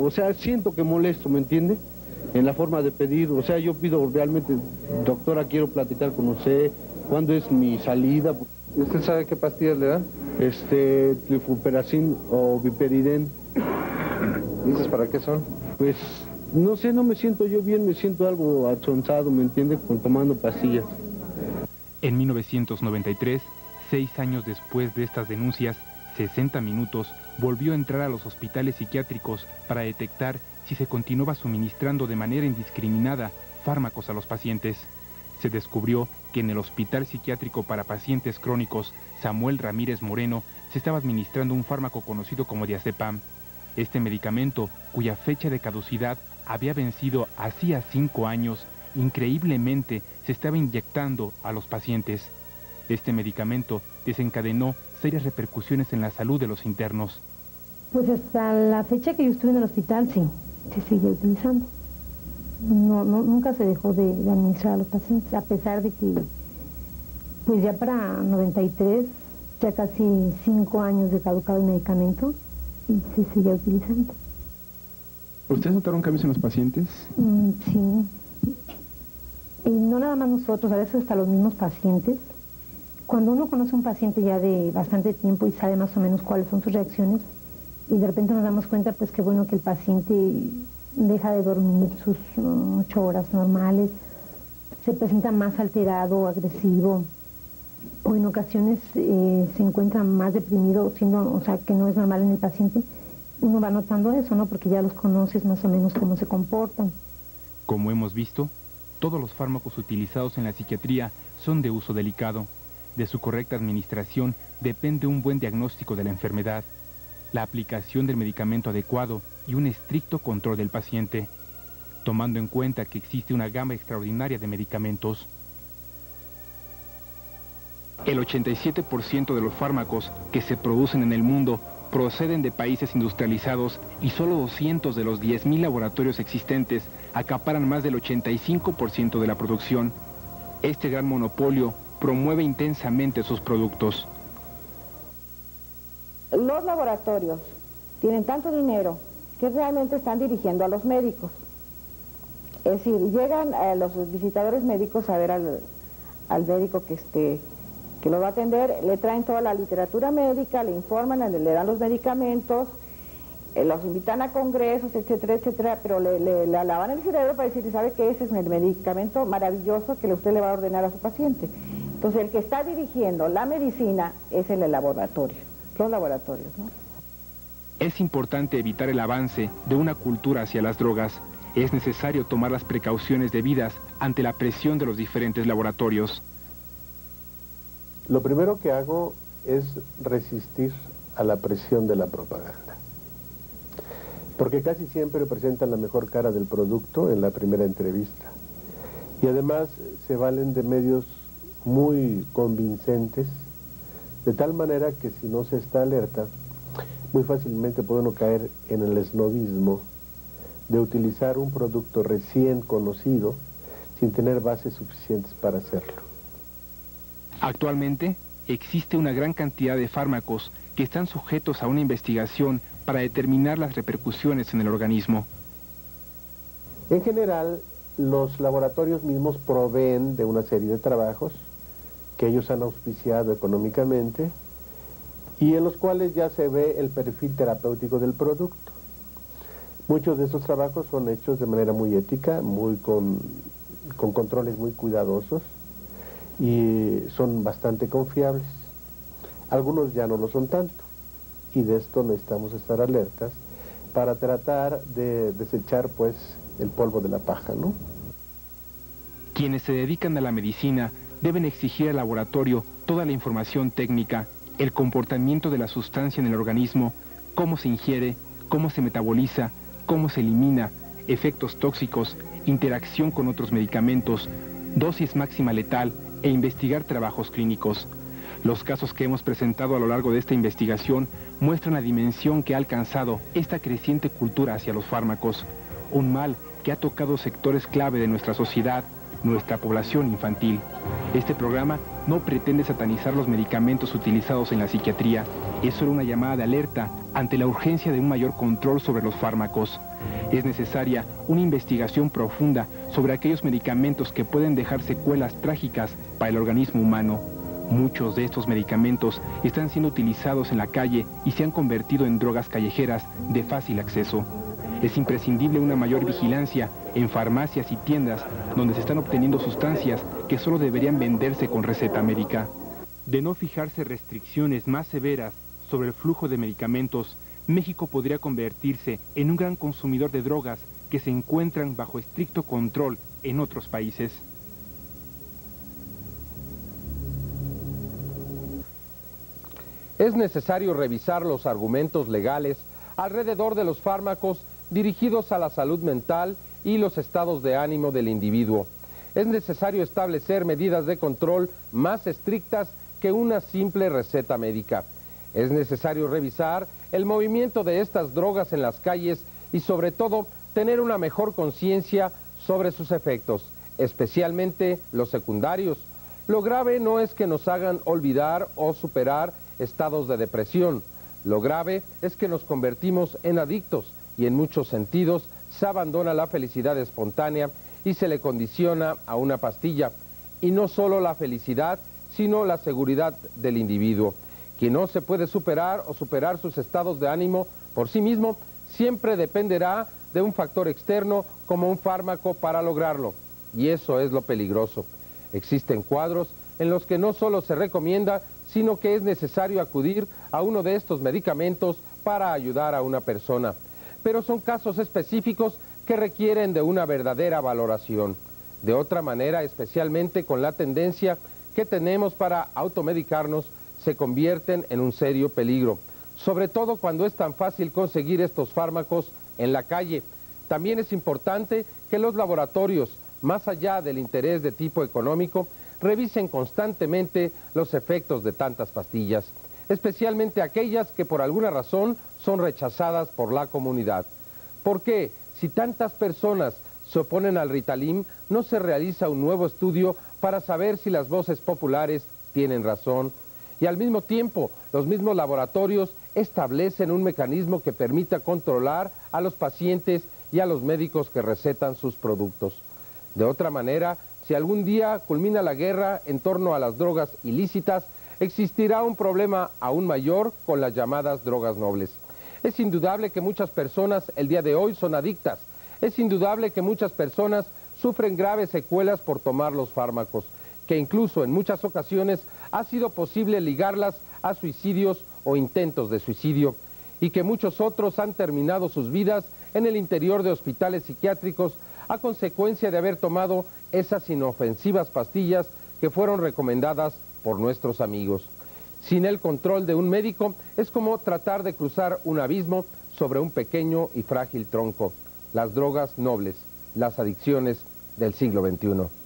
O sea, siento que molesto, ¿me entiende? En la forma de pedir, o sea, yo pido realmente, doctora, quiero platicar con usted, ¿cuándo es mi salida? ¿Y usted sabe qué pastillas le dan? Flufenacin o Viperiden. ¿Y esas para qué son? Pues, no sé, no me siento yo bien, me siento algo achonzado, ¿me entiende? Con tomando pastillas. En 1993, 6 años después de estas denuncias, 60 Minutos volvió a entrar a los hospitales psiquiátricos para detectar si se continuaba suministrando de manera indiscriminada fármacos a los pacientes. Se descubrió que en el Hospital Psiquiátrico para Pacientes Crónicos Samuel Ramírez Moreno se estaba administrando un fármaco conocido como diazepam. Este medicamento, cuya fecha de caducidad había vencido hacía 5 años, increíblemente se estaba inyectando a los pacientes. Este medicamento desencadenó serias repercusiones en la salud de los internos. Pues hasta la fecha que yo estuve en el hospital, sí, se sigue utilizando. Nunca se dejó de administrar a los pacientes, a pesar de que, pues ya para 93, ya casi 5 años de caducado el medicamento, y se sigue utilizando. ¿Ustedes notaron cambios en los pacientes? Sí. Y no nada más nosotros, a veces hasta los mismos pacientes. Cuando uno conoce a un paciente ya de bastante tiempo y sabe más o menos cuáles son sus reacciones, y de repente nos damos cuenta pues que bueno que el paciente deja de dormir sus 8 horas normales, se presenta más alterado, agresivo, o en ocasiones se encuentra más deprimido, o sea, que no es normal en el paciente, uno va notando eso, ¿no? Porque ya los conoces más o menos cómo se comportan. Como hemos visto, todos los fármacos utilizados en la psiquiatría son de uso delicado. De su correcta administración depende un buen diagnóstico de la enfermedad, la aplicación del medicamento adecuado y un estricto control del paciente, tomando en cuenta que existe una gama extraordinaria de medicamentos. El 87% de los fármacos que se producen en el mundo proceden de países industrializados y solo 200 de los 10.000 laboratorios existentes acaparan más del 85% de la producción. Este gran monopolio promueve intensamente sus productos. Los laboratorios tienen tanto dinero que realmente están dirigiendo a los médicos. Es decir, llegan los visitadores médicos a ver al médico que lo va a atender, le traen toda la literatura médica, le informan, le dan los medicamentos, los invitan a congresos, etcétera, etcétera, pero le lavan el cerebro para decirle, ¿sabe qué? Ese es el medicamento maravilloso que usted le va a ordenar a su paciente. Entonces, el que está dirigiendo la medicina es el laboratorio, los laboratorios, ¿no? Es importante evitar el avance de una cultura hacia las drogas. Es necesario tomar las precauciones debidas ante la presión de los diferentes laboratorios. Lo primero que hago es resistir a la presión de la propaganda, porque casi siempre presentan la mejor cara del producto en la primera entrevista, y además se valen de medios muy convincentes, de tal manera que si no se está alerta, muy fácilmente puede uno caer en el esnobismo de utilizar un producto recién conocido sin tener bases suficientes para hacerlo. Actualmente existe una gran cantidad de fármacos que están sujetos a una investigación para determinar las repercusiones en el organismo. En general, los laboratorios mismos proveen de una serie de trabajos que ellos han auspiciado económicamente y en los cuales ya se ve el perfil terapéutico del producto. Muchos de estos trabajos son hechos de manera muy ética, con controles muy cuidadosos, y son bastante confiables. Algunos ya no lo son tanto, y de esto necesitamos estar alertas para tratar de desechar pues el polvo de la paja, ¿no? Quienes se dedican a la medicina deben exigir al laboratorio toda la información técnica, el comportamiento de la sustancia en el organismo, cómo se ingiere, cómo se metaboliza, cómo se elimina, efectos tóxicos, interacción con otros medicamentos, dosis máxima letal e investigar trabajos clínicos. Los casos que hemos presentado a lo largo de esta investigación muestran la dimensión que ha alcanzado esta creciente cultura hacia los fármacos, un mal que ha tocado sectores clave de nuestra sociedad, nuestra población infantil. Este programa no pretende satanizar los medicamentos utilizados en la psiquiatría, es solo una llamada de alerta ante la urgencia de un mayor control sobre los fármacos. Es necesaria una investigación profunda sobre aquellos medicamentos que pueden dejar secuelas trágicas para el organismo humano. Muchos de estos medicamentos están siendo utilizados en la calle y se han convertido en drogas callejeras de fácil acceso. Es imprescindible una mayor vigilancia en farmacias y tiendas donde se están obteniendo sustancias que solo deberían venderse con receta médica. De no fijarse restricciones más severas sobre el flujo de medicamentos, México podría convertirse en un gran consumidor de drogas que se encuentran bajo estricto control en otros países. Es necesario revisar los argumentos legales alrededor de los fármacos dirigidos a la salud mental y los estados de ánimo del individuo. Es necesario establecer medidas de control más estrictas que una simple receta médica. Es necesario revisar el movimiento de estas drogas en las calles y sobre todo tener una mejor conciencia sobre sus efectos, especialmente los secundarios. Lo grave no es que nos hagan olvidar o superar estados de depresión. Lo grave es que nos convertimos en adictos y en muchos sentidos se abandona la felicidad espontánea y se le condiciona a una pastilla. Y no solo la felicidad, sino la seguridad del individuo. Quien no se puede superar o superar sus estados de ánimo por sí mismo, siempre dependerá de un factor externo como un fármaco para lograrlo. Y eso es lo peligroso. Existen cuadros en los que no solo se recomienda, sino que es necesario acudir a uno de estos medicamentos para ayudar a una persona. Pero son casos específicos que requieren de una verdadera valoración. De otra manera, especialmente con la tendencia que tenemos para automedicarnos, se convierten en un serio peligro, sobre todo cuando es tan fácil conseguir estos fármacos en la calle. También es importante que los laboratorios, más allá del interés de tipo económico, revisen constantemente los efectos de tantas pastillas, especialmente aquellas que por alguna razón son rechazadas por la comunidad. ¿Por qué? Si tantas personas se oponen al Ritalin, no se realiza un nuevo estudio para saber si las voces populares tienen razón. Y al mismo tiempo, los mismos laboratorios establecen un mecanismo que permita controlar a los pacientes y a los médicos que recetan sus productos. De otra manera, si algún día culmina la guerra en torno a las drogas ilícitas, existirá un problema aún mayor con las llamadas drogas nobles. Es indudable que muchas personas el día de hoy son adictas. Es indudable que muchas personas sufren graves secuelas por tomar los fármacos, que incluso en muchas ocasiones ha sido posible ligarlas a suicidios o intentos de suicidio, y que muchos otros han terminado sus vidas en el interior de hospitales psiquiátricos a consecuencia de haber tomado esas inofensivas pastillas que fueron recomendadas por nuestros amigos. Sin el control de un médico es como tratar de cruzar un abismo sobre un pequeño y frágil tronco. Las drogas nobles, las adicciones del siglo XXI.